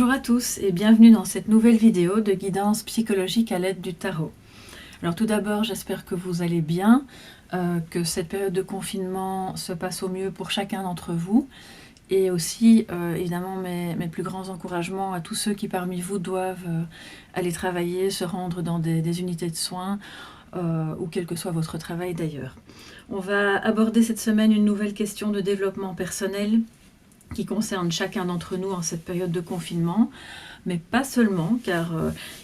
Bonjour à tous et bienvenue dans cette nouvelle vidéo de guidance psychologique à l'aide du tarot. Alors tout d'abord, j'espère que vous allez bien, que cette période de confinement se passe au mieux pour chacun d'entre vous. Et aussi, évidemment, mes plus grands encouragements à tous ceux qui parmi vous doivent aller travailler, se rendre dans des unités de soins, ou quel que soit votre travail d'ailleurs. On va aborder cette semaine une nouvelle question de développement personnel qui concerne chacun d'entre nous en cette période de confinement, mais pas seulement, car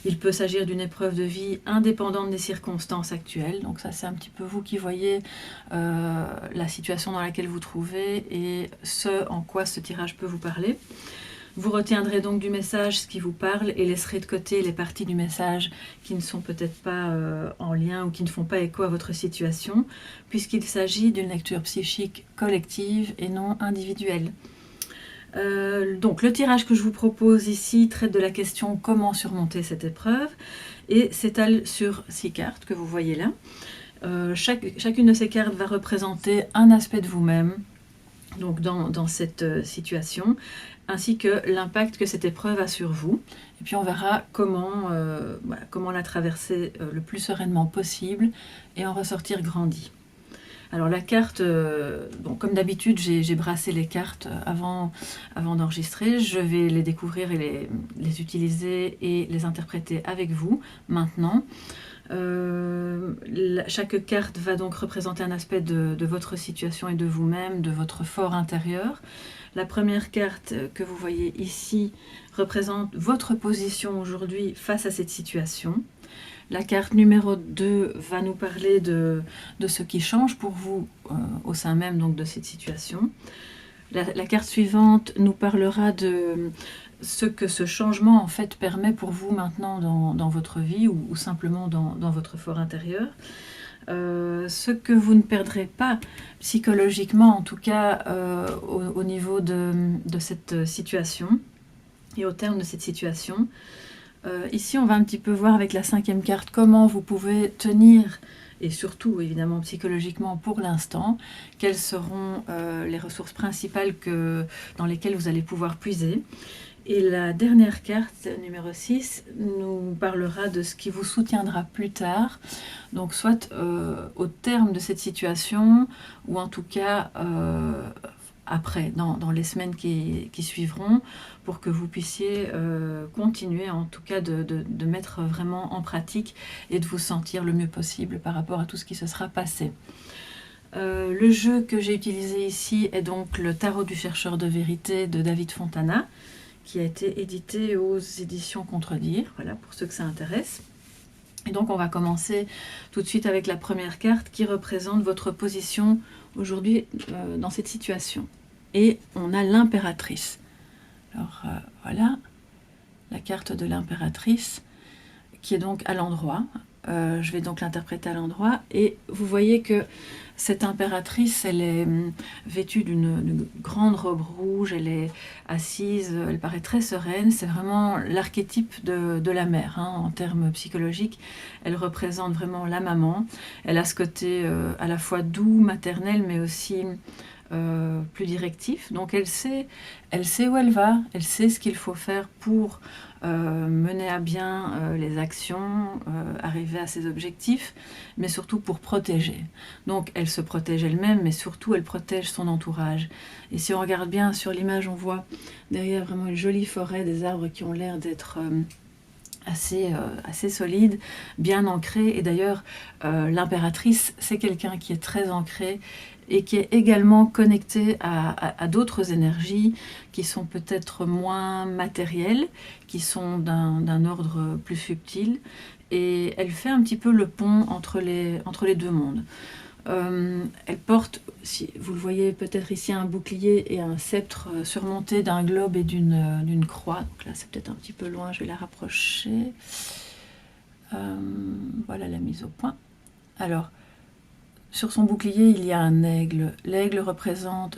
il peut s'agir d'une épreuve de vie indépendante des circonstances actuelles. Donc ça, c'est un petit peu vous qui voyez la situation dans laquelle vous trouvez et ce en quoi ce tirage peut vous parler. Vous retiendrez donc du message ce qui vous parle et laisserez de côté les parties du message qui ne sont peut-être pas en lien ou qui ne font pas écho à votre situation, puisqu'il s'agit d'une lecture psychique collective et non individuelle. Donc le tirage que je vous propose ici traite de la question comment surmonter cette épreuve et s'étale sur 6 cartes que vous voyez là. Chacune de ces cartes va représenter un aspect de vous-même donc dans cette situation, ainsi que l'impact que cette épreuve a sur vous. Et puis on verra comment la traverser le plus sereinement possible et en ressortir grandi. Alors la carte, comme d'habitude, j'ai brassé les cartes avant d'enregistrer. Je vais les découvrir et les utiliser et les interpréter avec vous maintenant. Chaque carte va donc représenter un aspect de votre situation et de vous-même, de votre fort intérieur. La première carte que vous voyez ici représente votre position aujourd'hui face à cette situation. La carte numéro 2 va nous parler de ce qui change pour vous au sein même donc, de cette situation. La carte suivante nous parlera de ce que ce changement en fait permet pour vous maintenant dans votre vie ou simplement dans votre fort intérieur. Ce que vous ne perdrez pas psychologiquement, en tout cas au niveau de cette situation et au terme de cette situation. Ici, on va un petit peu voir avec la 5e carte comment vous pouvez tenir, et surtout évidemment psychologiquement pour l'instant, quelles seront les ressources principales dans lesquelles vous allez pouvoir puiser. Et la dernière carte, numéro 6, nous parlera de ce qui vous soutiendra plus tard, donc soit au terme de cette situation, ou en tout cas après, dans les semaines qui suivront, pour que vous puissiez continuer, en tout cas, de mettre vraiment en pratique et de vous sentir le mieux possible par rapport à tout ce qui se sera passé. Le jeu que j'ai utilisé ici est donc le Tarot du chercheur de vérité de David Fontana, qui a été édité aux éditions Contredire, voilà, pour ceux que ça intéresse. Et donc on va commencer tout de suite avec la première carte qui représente votre position aujourd'hui dans cette situation. Et on a l'impératrice. Alors voilà, la carte de l'impératrice qui est donc à l'endroit. Je vais donc l'interpréter à l'endroit. Et vous voyez que cette impératrice, elle est vêtue d'une grande robe rouge, elle est assise, elle paraît très sereine. C'est vraiment l'archétype de la mère, hein, en termes psychologiques. Elle représente vraiment la maman. Elle a ce côté à la fois doux, maternel, mais aussi plus directif. Donc elle sait où elle va, elle sait ce qu'il faut faire pour mener à bien les actions, arriver à ses objectifs, mais surtout pour protéger. Donc elle se protège elle-même, mais surtout elle protège son entourage. Et si on regarde bien sur l'image, on voit derrière vraiment une jolie forêt, des arbres qui ont l'air d'être assez solide, bien ancré. Et d'ailleurs, l'impératrice, c'est quelqu'un qui est très ancré et qui est également connecté à d'autres énergies qui sont peut-être moins matérielles, qui sont d'un ordre plus subtil. Et elle fait un petit peu le pont entre les deux mondes. Elle porte, si vous le voyez peut-être ici, un bouclier et un sceptre surmonté d'un globe et d'une croix. Donc là, c'est peut-être un petit peu loin, je vais la rapprocher. Voilà la mise au point. Alors, sur son bouclier, il y a un aigle. L'aigle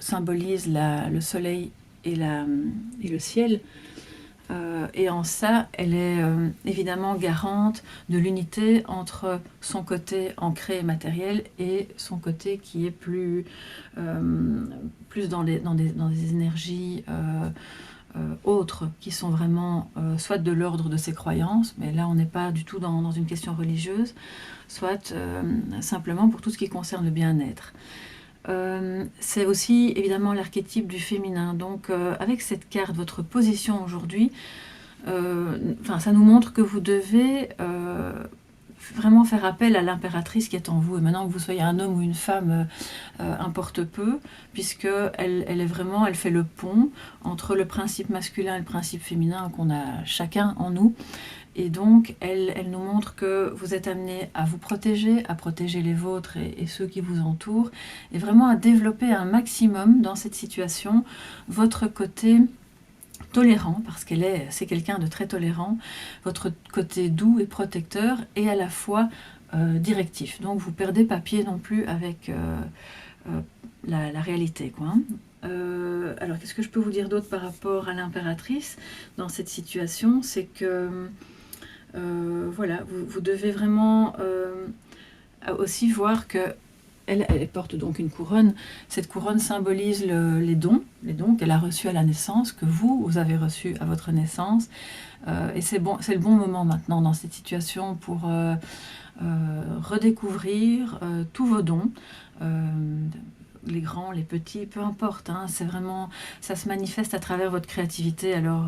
symbolise le soleil et le ciel. Et en ça, elle est évidemment garante de l'unité entre son côté ancré et matériel et son côté qui est plus dans des énergies autres qui sont vraiment soit de l'ordre de ses croyances, mais là on n'est pas du tout dans une question religieuse, soit simplement pour tout ce qui concerne le bien-être. C'est aussi évidemment l'archétype du féminin. Donc avec cette carte, votre position aujourd'hui, ça nous montre que vous devez vraiment faire appel à l'impératrice qui est en vous. Et maintenant que vous soyez un homme ou une femme, importe peu, puisque elle fait le pont entre le principe masculin et le principe féminin qu'on a chacun en nous. Et donc, elle nous montre que vous êtes amené à vous protéger, à protéger les vôtres et ceux qui vous entourent, et vraiment à développer un maximum dans cette situation votre côté tolérant, parce c'est quelqu'un de très tolérant, votre côté doux et protecteur, et à la fois directif. Donc, vous perdez pas pied non plus avec la réalité, quoi. Alors, qu'est-ce que je peux vous dire d'autre par rapport à l'impératrice dans cette situation? C'est que voilà, vous devez vraiment aussi voir que elle porte donc une couronne. Cette couronne symbolise les dons qu'elle a reçus à la naissance, que vous avez reçus à votre naissance. Et c'est le bon moment maintenant dans cette situation pour redécouvrir tous vos dons. Les grands, les petits, peu importe, hein, c'est vraiment, ça se manifeste à travers votre créativité. Alors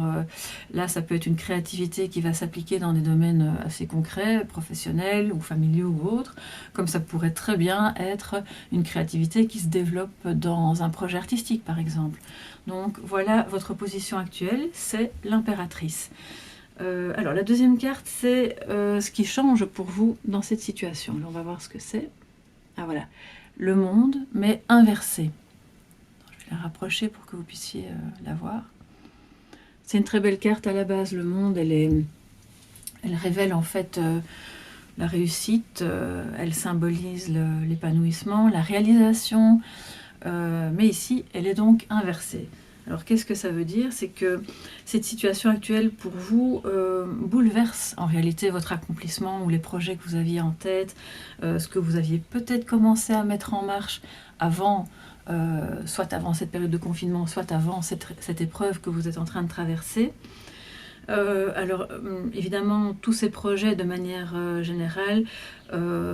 là, ça peut être une créativité qui va s'appliquer dans des domaines assez concrets, professionnels ou familiaux ou autres, comme ça pourrait très bien être une créativité qui se développe dans un projet artistique, par exemple. Donc voilà, votre position actuelle, c'est l'impératrice. Alors la deuxième carte, c'est ce qui change pour vous dans cette situation. Là, on va voir ce que c'est. Ah voilà. Le monde, mais inversé. Je vais la rapprocher pour que vous puissiez la voir. C'est une très belle carte à la base. Le monde, elle révèle en fait la réussite, elle symbolise l'épanouissement, la réalisation, mais ici, elle est donc inversée. Alors qu'est-ce que ça veut dire? C'est que cette situation actuelle pour vous bouleverse en réalité votre accomplissement ou les projets que vous aviez en tête, ce que vous aviez peut-être commencé à mettre en marche avant, soit avant cette période de confinement, soit avant cette épreuve que vous êtes en train de traverser. Alors évidemment, tous ces projets de manière générale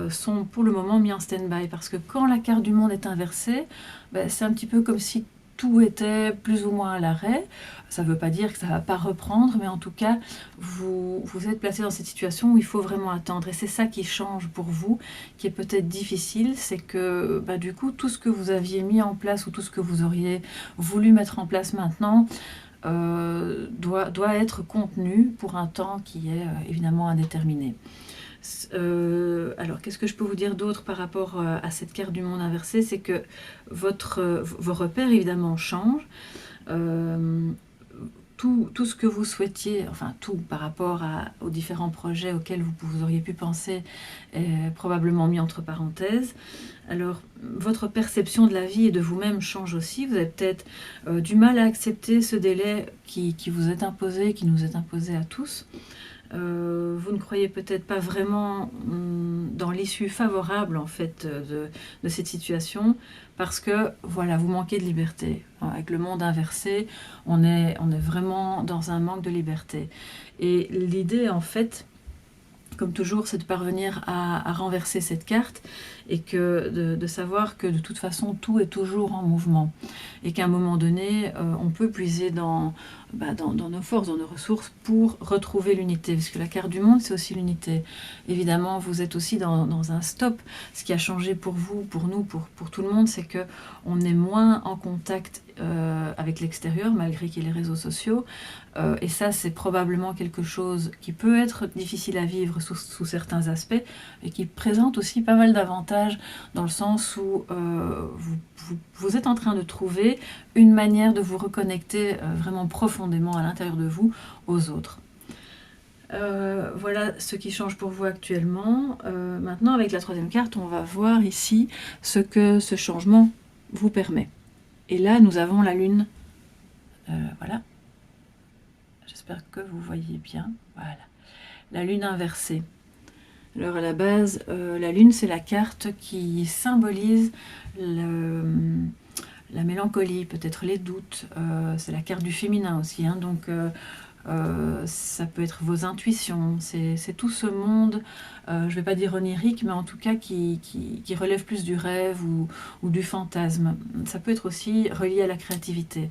sont pour le moment mis en stand-by, parce que quand la carte du monde est inversée, c'est un petit peu comme si tout était plus ou moins à l'arrêt. Ça ne veut pas dire que ça ne va pas reprendre, mais en tout cas, vous êtes placé dans cette situation où il faut vraiment attendre. Et c'est ça qui change pour vous, qui est peut-être difficile, c'est que du coup, tout ce que vous aviez mis en place ou tout ce que vous auriez voulu mettre en place maintenant doit être contenu pour un temps qui est évidemment indéterminé. Alors, qu'est-ce que je peux vous dire d'autre par rapport à cette carte du monde inversé? C'est que vos repères, évidemment, changent. Tout ce que vous souhaitiez, enfin tout par rapport aux différents projets auxquels vous auriez pu penser, est probablement mis entre parenthèses. Alors, votre perception de la vie et de vous-même change aussi. Vous avez peut-être du mal à accepter ce délai qui vous est imposé, qui nous est imposé à tous. Vous ne croyez peut-être pas vraiment dans l'issue favorable en fait de cette situation, parce que voilà, vous manquez de liberté. Avec le monde inversé, on est vraiment dans un manque de liberté. Et l'idée en fait, comme toujours, c'est de parvenir à renverser cette carte, et de savoir que de toute façon tout est toujours en mouvement, et qu'à un moment donné on peut puiser dans nos forces, dans nos ressources pour retrouver l'unité, parce que la carte du monde c'est aussi l'unité. Évidemment vous êtes aussi dans un stop. Ce qui a changé pour vous, pour nous, pour tout le monde, c'est que on est moins en contact avec l'extérieur malgré qu'il y ait les réseaux sociaux, et ça c'est probablement quelque chose qui peut être difficile à vivre sous certains aspects, et qui présente aussi pas mal d'avantages, dans le sens où vous êtes en train de trouver une manière de vous reconnecter vraiment profondément à l'intérieur de vous aux autres. Voilà ce qui change pour vous actuellement. Maintenant, avec la troisième carte, on va voir ici ce que ce changement vous permet. Et là, nous avons la lune. Voilà. J'espère que vous voyez bien. Voilà. La lune inversée. Alors à la base, la lune c'est la carte qui symbolise la mélancolie, peut-être les doutes. C'est la carte du féminin aussi, hein, donc ça peut être vos intuitions. C'est tout ce monde, je ne vais pas dire onirique, mais en tout cas qui relève plus du rêve ou du fantasme. Ça peut être aussi relié à la créativité.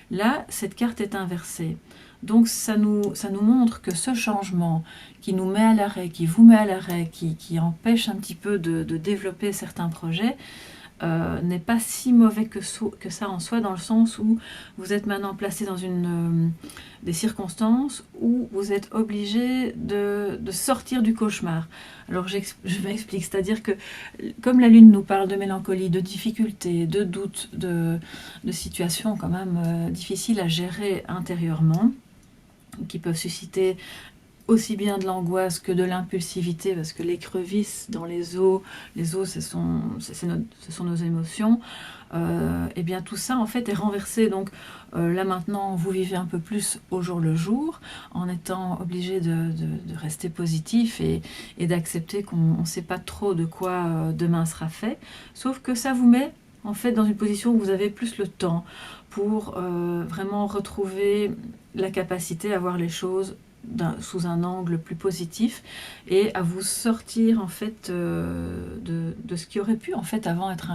Là, cette carte est inversée. Donc ça nous montre que ce changement qui nous met à l'arrêt, qui vous met à l'arrêt, qui empêche un petit peu de développer certains projets, n'est pas si mauvais que ça en soi, dans le sens où vous êtes maintenant placé dans des circonstances où vous êtes obligé de sortir du cauchemar. Alors je m'explique, c'est-à-dire que comme la Lune nous parle de mélancolie, de difficultés, de doutes, de situations quand même difficiles à gérer intérieurement, qui peuvent susciter aussi bien de l'angoisse que de l'impulsivité, parce que l'écrevisse dans les os, ce sont nos émotions, et bien tout ça en fait est renversé. Donc là maintenant vous vivez un peu plus au jour le jour, en étant obligé de rester positif et d'accepter qu'on ne sait pas trop de quoi demain sera fait, sauf que ça vous met en fait dans une position où vous avez plus le temps pour vraiment retrouver la capacité à voir les choses sous un angle plus positif et à vous sortir en fait de ce qui aurait pu en fait avant être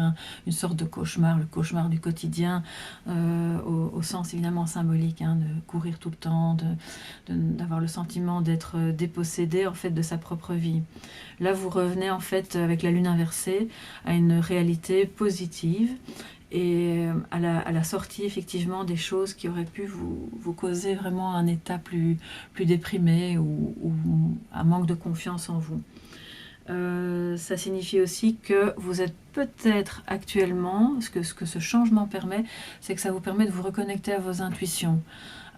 une sorte de cauchemar, le cauchemar du quotidien, au sens évidemment symbolique, hein, de courir tout le temps, d'avoir le sentiment d'être dépossédé en fait de sa propre vie. Là vous revenez en fait avec la lune inversée à une réalité positive et à la sortie effectivement des choses qui auraient pu vous causer vraiment un état plus déprimé ou un manque de confiance en vous. Ça signifie aussi que vous êtes peut-être actuellement, ce que ce changement permet, c'est que ça vous permet de vous reconnecter à vos intuitions,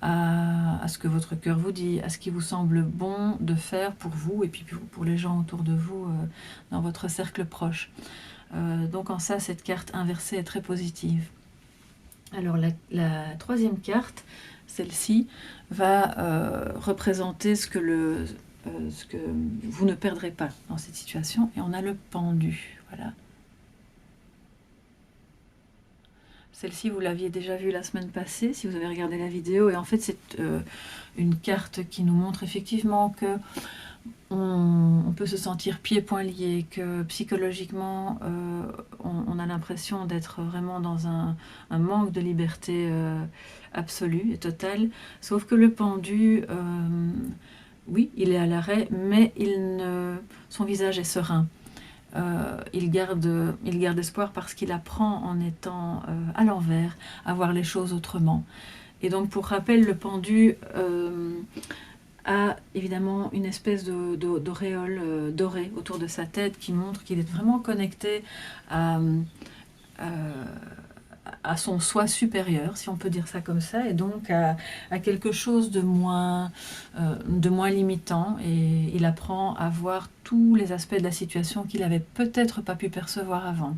à ce que votre cœur vous dit, à ce qui vous semble bon de faire pour vous et puis pour les gens autour de vous dans votre cercle proche. Donc en ça, cette carte inversée est très positive. Alors la troisième carte, celle-ci, va représenter ce que vous ne perdrez pas dans cette situation. Et on a le pendu. Voilà. Celle-ci, vous l'aviez déjà vue la semaine passée, si vous avez regardé la vidéo. Et en fait, c'est une carte qui nous montre effectivement que on peut se sentir pieds-poings liés, que psychologiquement on a l'impression d'être vraiment dans un manque de liberté absolue et totale, sauf que le pendu, oui, il est à l'arrêt, mais son visage est serein. Il garde espoir parce qu'il apprend en étant à l'envers à voir les choses autrement. Et donc pour rappel, le pendu a évidemment une espèce d'auréole dorée autour de sa tête qui montre qu'il est vraiment connecté à son soi supérieur, si on peut dire ça comme ça, et donc à quelque chose de moins limitant, et il apprend à voir tous les aspects de la situation qu'il n'avait peut-être pas pu percevoir avant.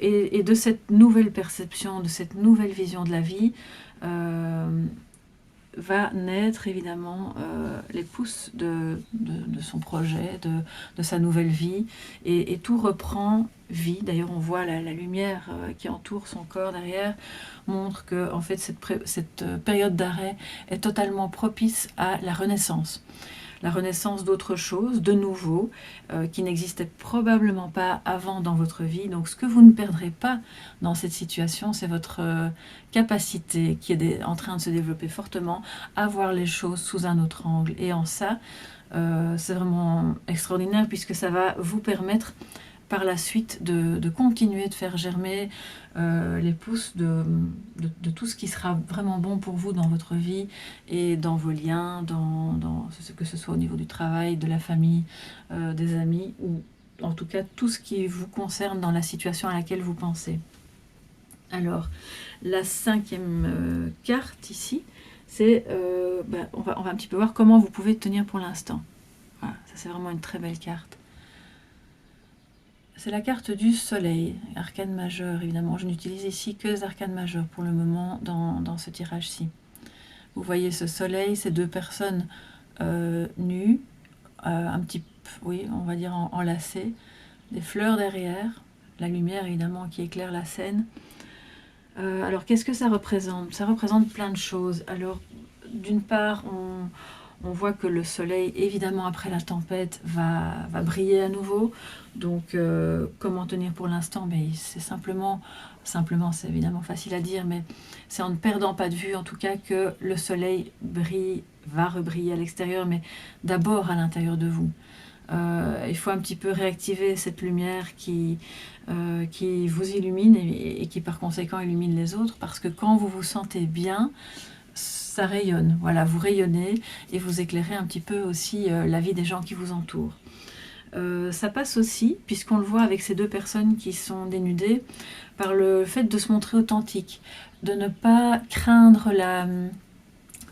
Et de cette nouvelle perception, de cette nouvelle vision de la vie, va naître évidemment les pousses de son projet, de sa nouvelle vie, et tout reprend vie. D'ailleurs on voit la lumière qui entoure son corps derrière, montre que en fait cette période d'arrêt est totalement propice à la renaissance d'autre chose, de nouveau, qui n'existait probablement pas avant dans votre vie. Donc ce que vous ne perdrez pas dans cette situation, c'est votre capacité qui est en train de se développer fortement à voir les choses sous un autre angle. Et en ça, c'est vraiment extraordinaire, puisque ça va vous permettre par la suite de continuer de faire germer les pousses de tout ce qui sera vraiment bon pour vous dans votre vie et dans vos liens, que ce soit au niveau du travail, de la famille, des amis, ou en tout cas tout ce qui vous concerne dans la situation à laquelle vous pensez. Alors, la cinquième carte ici, c'est, on va un petit peu voir comment vous pouvez tenir pour l'instant. Voilà, ça c'est vraiment une très belle carte. C'est la carte du soleil, arcane majeur évidemment. Je n'utilise ici que les arcanes majeures pour le moment dans ce tirage-ci. Vous voyez ce soleil, ces deux personnes nues, un petit peu, oui, on va dire enlacées, des fleurs derrière, la lumière évidemment qui éclaire la scène. Alors, qu'est-ce que ça représente? Ça représente plein de choses. Alors, d'une part, on voit que le soleil, évidemment, après la tempête, va briller à nouveau. Donc, comment tenir pour l'instant? C'est simplement, c'est évidemment facile à dire, mais c'est en ne perdant pas de vue, en tout cas, que le soleil brille, va rebriller à l'extérieur, mais d'abord à l'intérieur de vous. Il faut un petit peu réactiver cette lumière qui vous illumine et qui par conséquent illumine les autres, parce que quand vous vous sentez bien, ça rayonne. Voilà, vous rayonnez et vous éclairez un petit peu aussi la vie des gens qui vous entourent. Ça passe aussi, puisqu'on le voit avec ces deux personnes qui sont dénudées, par le fait de se montrer authentique, de ne pas craindre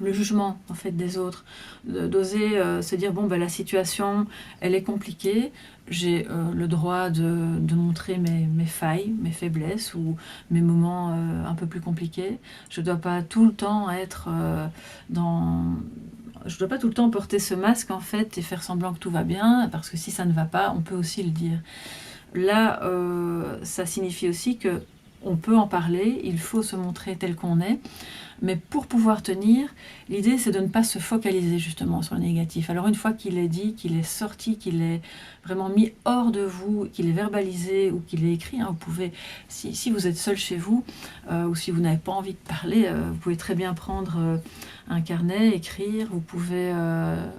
le jugement en fait des autres, d'oser se dire bon la situation elle est compliquée, j'ai le droit de montrer mes failles, mes faiblesses ou mes moments un peu plus compliqués. Je dois pas tout le temps être je dois pas tout le temps porter ce masque en fait et faire semblant que tout va bien, parce que si ça ne va pas, on peut aussi le dire. Là, ça signifie aussi que on peut en parler, il faut se montrer tel qu'on est. Mais pour pouvoir tenir, l'idée c'est de ne pas se focaliser justement sur le négatif. Alors une fois qu'il est dit, qu'il est sorti, qu'il est vraiment mis hors de vous, qu'il est verbalisé ou qu'il est écrit, vous pouvez, si vous êtes seul chez vous ou si vous n'avez pas envie de parler, vous pouvez très bien prendre un carnet, écrire, vous pouvez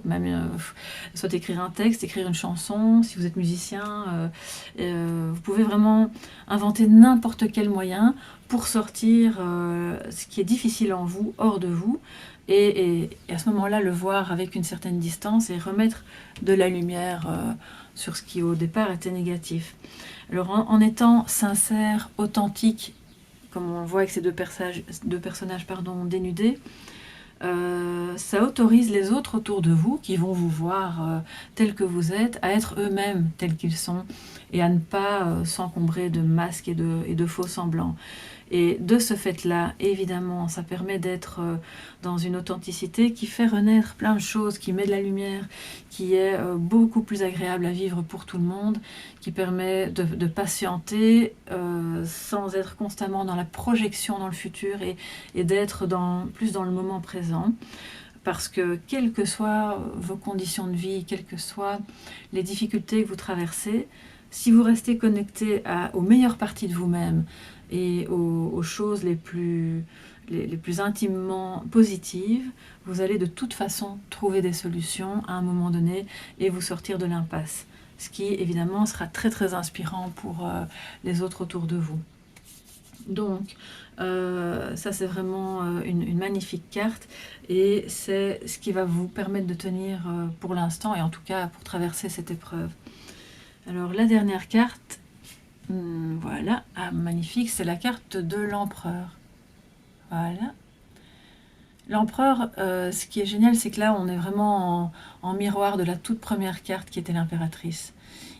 même soit écrire un texte, écrire une chanson, si vous êtes musicien, vous pouvez vraiment inventer n'importe quel moyen pour sortir ce qui est difficile en vous, hors de vous, et à ce moment-là le voir avec une certaine distance et remettre de la lumière sur ce qui au départ était négatif. Alors en étant sincère, authentique, comme on le voit avec ces deux personnages dénudés, ça autorise les autres autour de vous qui vont vous voir tels que vous êtes à être eux-mêmes tels qu'ils sont et à ne pas s'encombrer de masques et de faux semblants. Et de ce fait-là, évidemment, ça permet d'être dans une authenticité qui fait renaître plein de choses, qui met de la lumière, qui est beaucoup plus agréable à vivre pour tout le monde, qui permet de patienter sans être constamment dans la projection dans le futur et d'être plus dans le moment présent. Parce que quelles que soient vos conditions de vie, quelles que soient les difficultés que vous traversez, si vous restez connecté aux meilleures parties de vous-même et aux choses les plus intimement positives, vous allez de toute façon trouver des solutions à un moment donné et vous sortir de l'impasse. Ce qui évidemment sera très très inspirant pour les autres autour de vous. Donc ça c'est vraiment une magnifique carte et c'est ce qui va vous permettre de tenir pour l'instant et en tout cas pour traverser cette épreuve. Alors la dernière carte, voilà, magnifique, c'est la carte de l'empereur. Voilà. L'empereur, ce qui est génial, c'est que là, on est vraiment en miroir de la toute première carte qui était l'impératrice.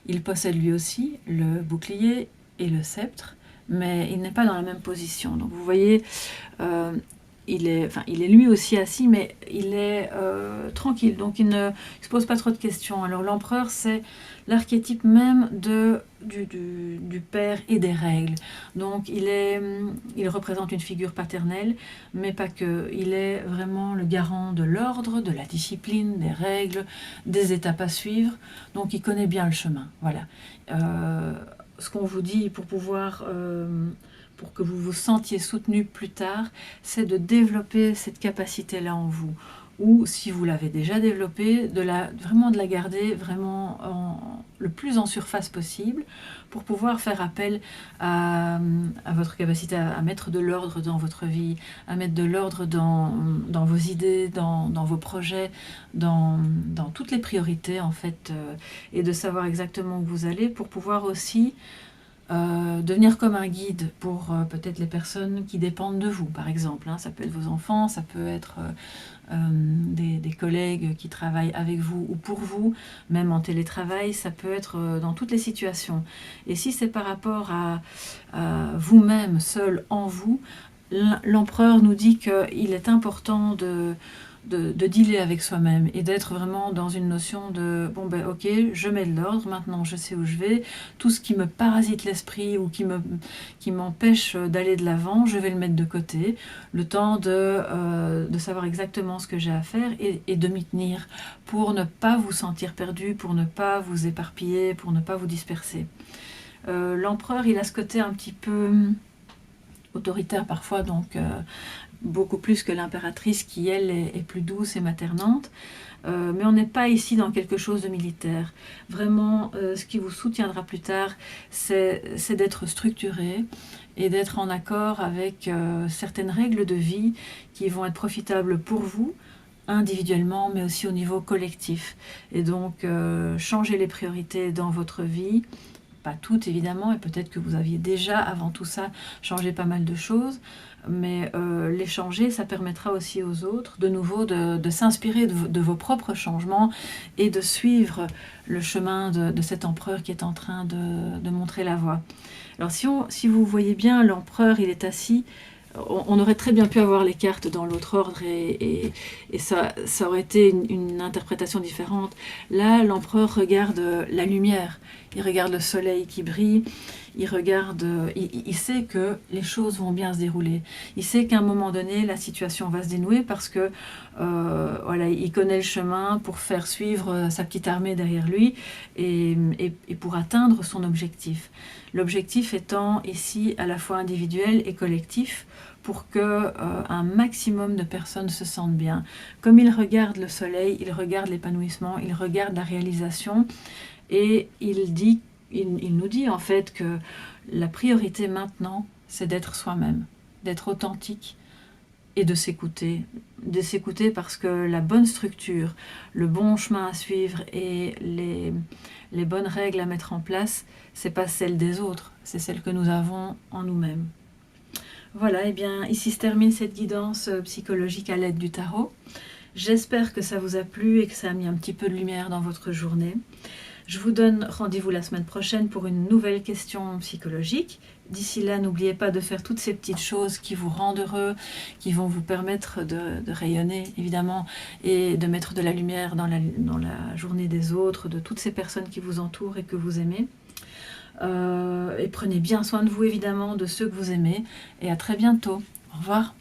Il possède lui aussi le bouclier et le sceptre, mais il n'est pas dans la même position. Donc vous voyez, il est lui aussi assis, mais il est tranquille, donc il ne se pose pas trop de questions. Alors l'empereur, c'est l'archétype même du père et des règles. Donc il représente une figure paternelle, mais pas que. Il est vraiment le garant de l'ordre, de la discipline, des règles, des étapes à suivre. Donc il connaît bien le chemin. Voilà. Ce qu'on vous dit pour pouvoir... pour que vous vous sentiez soutenu plus tard, c'est de développer cette capacité-là en vous. Ou si vous l'avez déjà développée, vraiment de la garder vraiment le plus en surface possible pour pouvoir faire appel à votre capacité à mettre de l'ordre dans votre vie, à mettre de l'ordre dans vos idées, dans vos projets, dans toutes les priorités en fait, et de savoir exactement où vous allez pour pouvoir aussi devenir comme un guide pour peut-être les personnes qui dépendent de vous, par exemple. Ça peut être vos enfants, ça peut être des collègues qui travaillent avec vous ou pour vous, même en télétravail, ça peut être dans toutes les situations. Et si c'est par rapport à vous-même, seul en vous, l'empereur nous dit qu'il est important de dealer avec soi-même et d'être vraiment dans une notion de bon ben ok, je mets de l'ordre, maintenant je sais où je vais, tout ce qui me parasite l'esprit ou qui m'empêche d'aller de l'avant, je vais le mettre de côté, le temps de savoir exactement ce que j'ai à faire et de m'y tenir pour ne pas vous sentir perdu, pour ne pas vous éparpiller, pour ne pas vous disperser. L'empereur, il a ce côté un petit peu autoritaire parfois, donc beaucoup plus que l'impératrice qui, elle, est plus douce et maternante. Mais on n'est pas ici dans quelque chose de militaire. Vraiment, ce qui vous soutiendra plus tard, c'est d'être structuré et d'être en accord avec certaines règles de vie qui vont être profitables pour vous, individuellement, mais aussi au niveau collectif. Et donc, changer les priorités dans votre vie, pas toutes évidemment, et peut-être que vous aviez déjà avant tout ça changé pas mal de choses, mais les changer, ça permettra aussi aux autres de nouveau de s'inspirer de vos propres changements et de suivre le chemin de cet empereur qui est en train de montrer la voie. Alors si vous voyez bien, l'empereur il est assis. On aurait très bien pu avoir les cartes dans l'autre ordre et ça aurait été une interprétation différente. Là, l'empereur regarde la lumière, il regarde le soleil qui brille, il sait que les choses vont bien se dérouler. Il sait qu'à un moment donné, la situation va se dénouer parce que voilà, il connaît le chemin pour faire suivre sa petite armée derrière lui et pour atteindre son objectif. L'objectif étant ici à la fois individuel et collectif pour que un maximum de personnes se sentent bien. Comme il regarde le soleil, il regarde l'épanouissement, il regarde la réalisation et il nous dit en fait que la priorité maintenant, c'est d'être soi-même, d'être authentique et de s'écouter. De s'écouter parce que la bonne structure, le bon chemin à suivre et les bonnes règles à mettre en place, c'est pas celle des autres, c'est celle que nous avons en nous-mêmes. Voilà, et bien ici se termine cette guidance psychologique à l'aide du tarot. J'espère que ça vous a plu et que ça a mis un petit peu de lumière dans votre journée. Je vous donne rendez-vous la semaine prochaine pour une nouvelle question psychologique. D'ici là, n'oubliez pas de faire toutes ces petites choses qui vous rendent heureux, qui vont vous permettre de rayonner, évidemment, et de mettre de la lumière dans la journée des autres, de toutes ces personnes qui vous entourent et que vous aimez. Et prenez bien soin de vous, évidemment, de ceux que vous aimez. Et à très bientôt. Au revoir.